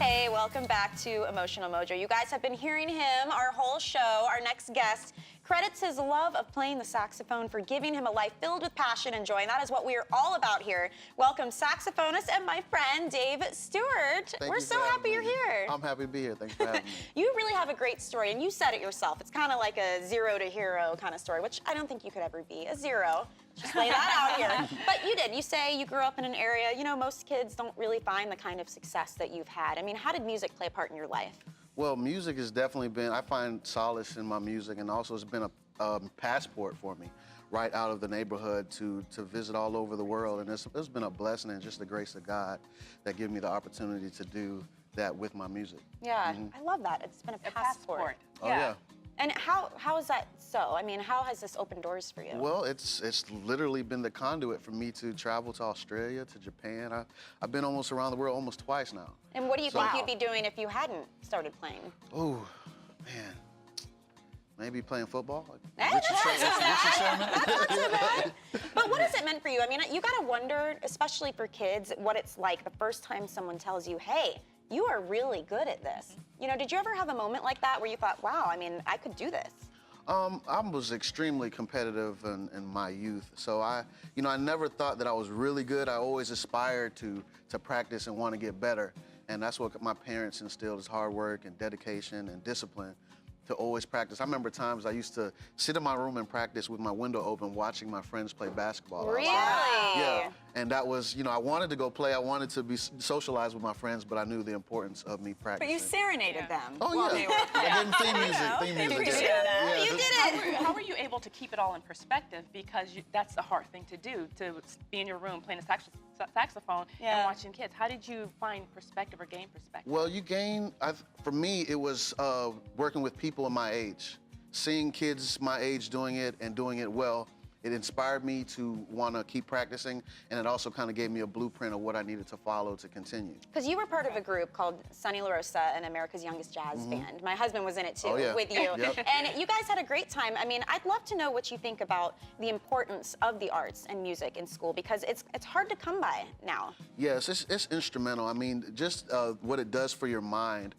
Hey, welcome back to Emotional Mojo. You guys have been hearing him our whole show. Our next guest credits his love of playing the saxophone for giving him a life filled with passion and joy, and that is what we are all about here. Welcome, saxophonist and my friend, Dayve Stewart. We're so happy you're here. I'm happy to be here. Thanks for having me. You really have a great story, and you said it yourself. It's kind of like a zero to hero kind of story, which I don't think you could ever be, a zero. Just lay that out here. But you did. You say you grew up in an area, you know, most kids don't really find the kind of success that you've had. I mean, how did music play a part in your life? Well, music has definitely been, I find solace in my music, and also it's been a passport for me right out of the neighborhood to visit all over the world. And it's been a blessing and just the grace of God that gave me the opportunity to do that with my music. Yeah, I love that. It's been a passport. Oh, yeah. And how is that so? I mean, how has this opened doors for you? Well, it's literally been the conduit for me to travel to Australia, to Japan. I've been almost around the world almost twice now. And what do you think you'd be doing if you hadn't started playing? Oh, man. Maybe playing football. Hey, that's not too bad. But what has it meant for you? I mean, you gotta wonder, especially for kids, what it's like the first time someone tells you, hey, you are really good at this. You know, did you ever have a moment like that where you thought, wow, I mean, I could do this? I was extremely competitive in my youth. So I never thought that I was really good. I always aspired to practice and want to get better. And that's what my parents instilled, is hard work and dedication and discipline to always practice. I remember times I used to sit in my room and practice with my window open, watching my friends play basketball. Really? Yeah, and that was, I wanted to go play, I wanted to be socialized with my friends, but I knew the importance of me practicing. But you serenaded them. Oh, while yeah. they were playing. Theme music. Yeah. You did it. How were you able to keep it all in perspective? Because that's the hard thing to do, to be in your room playing a saxophone and watching kids. How did you find perspective or gain perspective? Well, you gain, for me, it was working with people in my age. Seeing kids my age doing it and doing it well, it inspired me to want to keep practicing, and it also kind of gave me a blueprint of what I needed to follow to continue. Because you were part of a group called Sonny LaRosa and America's Youngest Jazz Band. My husband was in it too, with you. And you guys had a great time. I mean, I'd love to know what you think about the importance of the arts and music in school, because it's hard to come by now. Yes, it's instrumental. I mean, just what it does for your mind,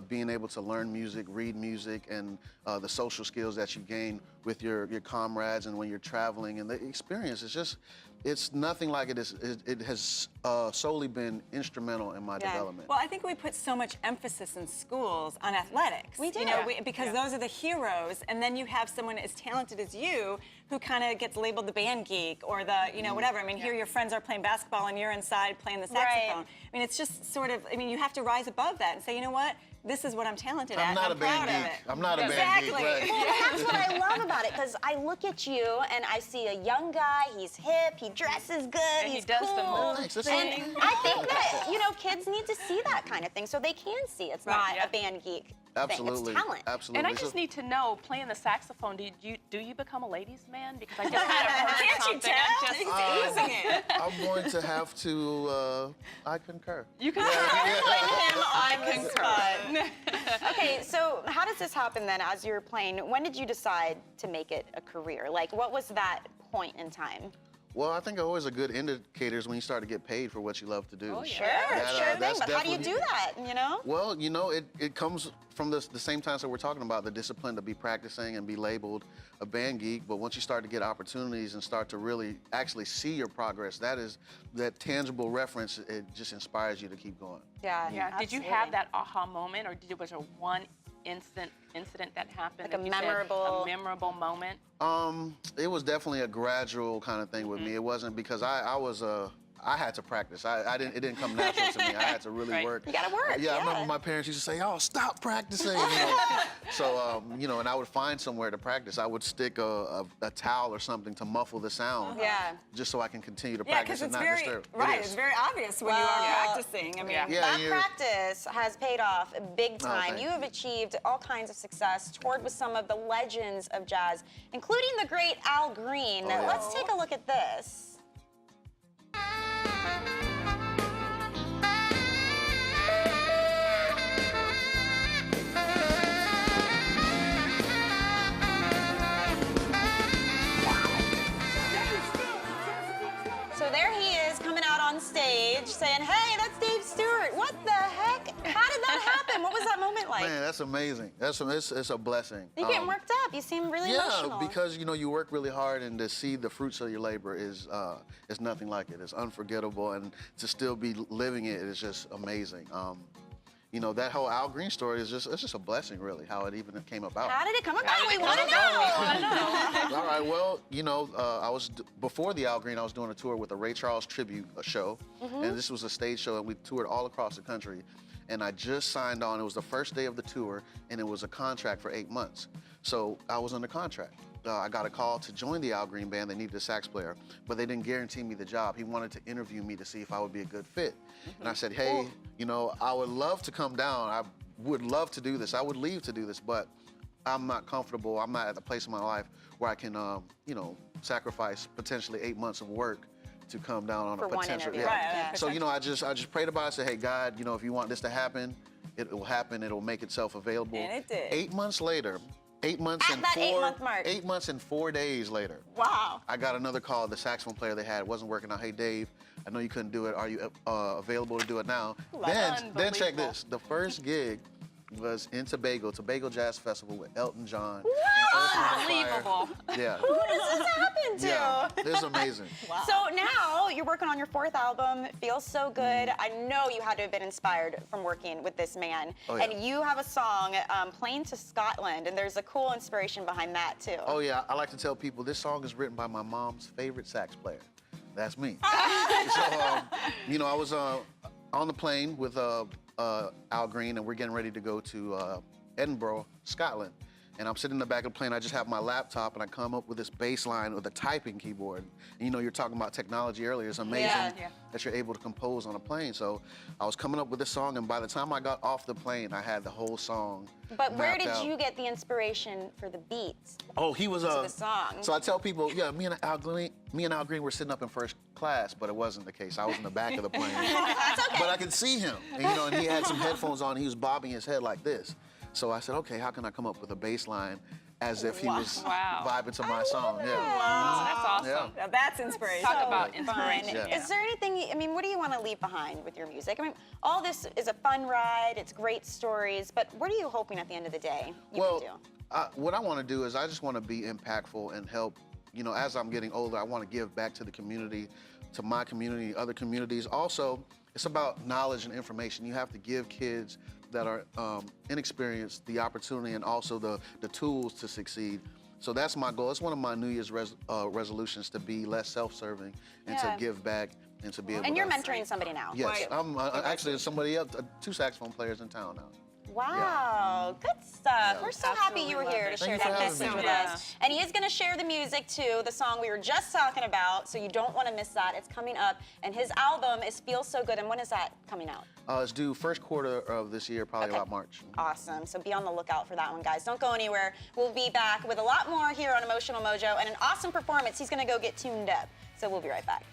being able to learn music, read music, and the social skills that you gain with your comrades and when you're traveling, and the experience is just, it's nothing like it is. It has solely been instrumental in my development. Well, I think we put so much emphasis in schools on athletics. We do. You know, because those are the heroes, and then you have someone as talented as you who kind of gets labeled the band geek or the, whatever. I mean, here your friends are playing basketball and you're inside playing the saxophone. I mean, it's just sort of, you have to rise above that and say, you know what? This is what I'm talented at. I'm proud of it. I'm not a band geek. Right. Well, that's what I love about it, because I look at you and I see a young guy. He's hip. He dresses good. And he's he does cool. the moves. And I think that kids need to see that kind of thing so they can see it's not a band geek Absolutely. thing. It's talent. Absolutely. And I just need to know, playing the saxophone, do you become a ladies' man? Because I just kind of heard Can't something. you tell? He's oozing it. I'm going to have to, I concur. You can I concur. Okay, so how does this happen then as you're playing? When did you decide to make it a career? Like, what was that point in time? Well, I think always a good indicator is when you start to get paid for what you love to do. Oh, yeah. Sure thing, but how do you do that, Well, it comes from the same time that we're talking about, the discipline to be practicing and be labeled a band geek. But once you start to get opportunities and start to really actually see your progress, that tangible reference, it just inspires you to keep going. Yeah. Did you have that aha moment, or was there one incident that happened? Like a memorable moment? It was definitely a gradual kind of thing with me. It wasn't because I had to practice. It didn't come natural to me. I had to really work. You gotta work. I remember my parents used to say, "Oh, stop practicing." So, and I would find somewhere to practice. I would stick a towel or something to muffle the sound. Just so I can continue to practice and not disturb. It's very obvious when you are practicing. I mean, that practice has paid off big time. You have achieved all kinds of success, toured with some of the legends of jazz, including the great Al Green. Let's take a look at this. So there he is coming out on stage saying, hey, that's Dayve Stewart. What the heck? How Like, Man, that's amazing. It's a blessing. you getting worked up. You seem really emotional. Yeah, because you work really hard, and to see the fruits of your labor is nothing like it. It's unforgettable, and to still be living it is just amazing. That whole Al Green story it's just a blessing, really, how it even came about. How did it come about? We want to know. All right, well, before the Al Green, I was doing a tour with a Ray Charles tribute show, and this was a stage show, and we toured all across the country. And I just signed on. It was the first day of the tour, and it was a contract for 8 months. So I was under contract. I got a call to join the Al Green band. They needed a sax player, but they didn't guarantee me the job. He wanted to interview me to see if I would be a good fit. And I said, hey, I would love to come down. I would love to do this. I would leave to do this, but I'm not comfortable. I'm not at the place in my life where I can, sacrifice potentially 8 months of work to come down on For a one potential. interview. Right. So I just prayed about it. I said, hey, God, if you want this to happen, it will happen. It'll make itself available. And it did. 8 months later, 8 months At and that 4 8-month mark. 8 months and 4 days later, Wow. I got another call. The saxophone player they had wasn't working out. Hey, Dave, I know you couldn't do it. Are you available to do it now? Then check this. The first gig was in Tobago Jazz Festival with Elton John. Unbelievable. Yeah. Who does this happen to? Yeah, it's amazing. Wow. So now you're working on your 4th album. It feels so good. I know you had to have been inspired from working with this man. Oh, yeah. And you have a song, Plane to Scotland, and there's a cool inspiration behind that too. Oh, yeah. I like to tell people this song is written by my mom's favorite sax player. That's me. So, I was on the plane with Al Green, and we're getting ready to go to Edinburgh, Scotland. And I'm sitting in the back of the plane. I just have my laptop, and I come up with this bass line with a typing keyboard. And you're talking about technology earlier. It's amazing that you're able to compose on a plane. So I was coming up with this song, and by the time I got off the plane, I had the whole song. But where mapped did out. you get the inspiration for the beats? Oh, he was the song? So I tell people, yeah, me and Al Green were sitting up in first class, but it wasn't the case. I was in the back of the plane. That's okay. But I could see him, and he had some headphones on. He was bobbing his head like this. So I said, okay, how can I come up with a bass line as if he was vibing to my song? Yeah. That's awesome. Yeah. Now that's inspiration. Talk about Fun. inspiration. Yeah. Is there anything, what do you want to leave behind with your music? All this is a fun ride, it's great stories, but what are you hoping at the end of the day you can do? What I want to do is I just want to be impactful and help. As I'm getting older, I want to give back to the community, to my community, other communities. Also, it's about knowledge and information. You have to give kids that are inexperienced the opportunity and also the tools to succeed. So that's my goal. It's one of my New Year's resolutions, to be less self-serving and to give back and to be able to. And you're mentoring somebody now. Yes, I'm actually somebody else, 2 saxophone players in town now. Wow, good stuff. Yeah. We're so happy you were here to share Thank you that for having message me. with us. And he is going to share the music too, the song we were just talking about, so you don't want to miss that. It's coming up. And his album is Feel So Good. And when is that coming out? It's due first quarter of this year, probably about March. Awesome. So be on the lookout for that one, guys. Don't go anywhere. We'll be back with a lot more here on Emotional Mojo and an awesome performance. He's going to go get tuned up. So we'll be right back.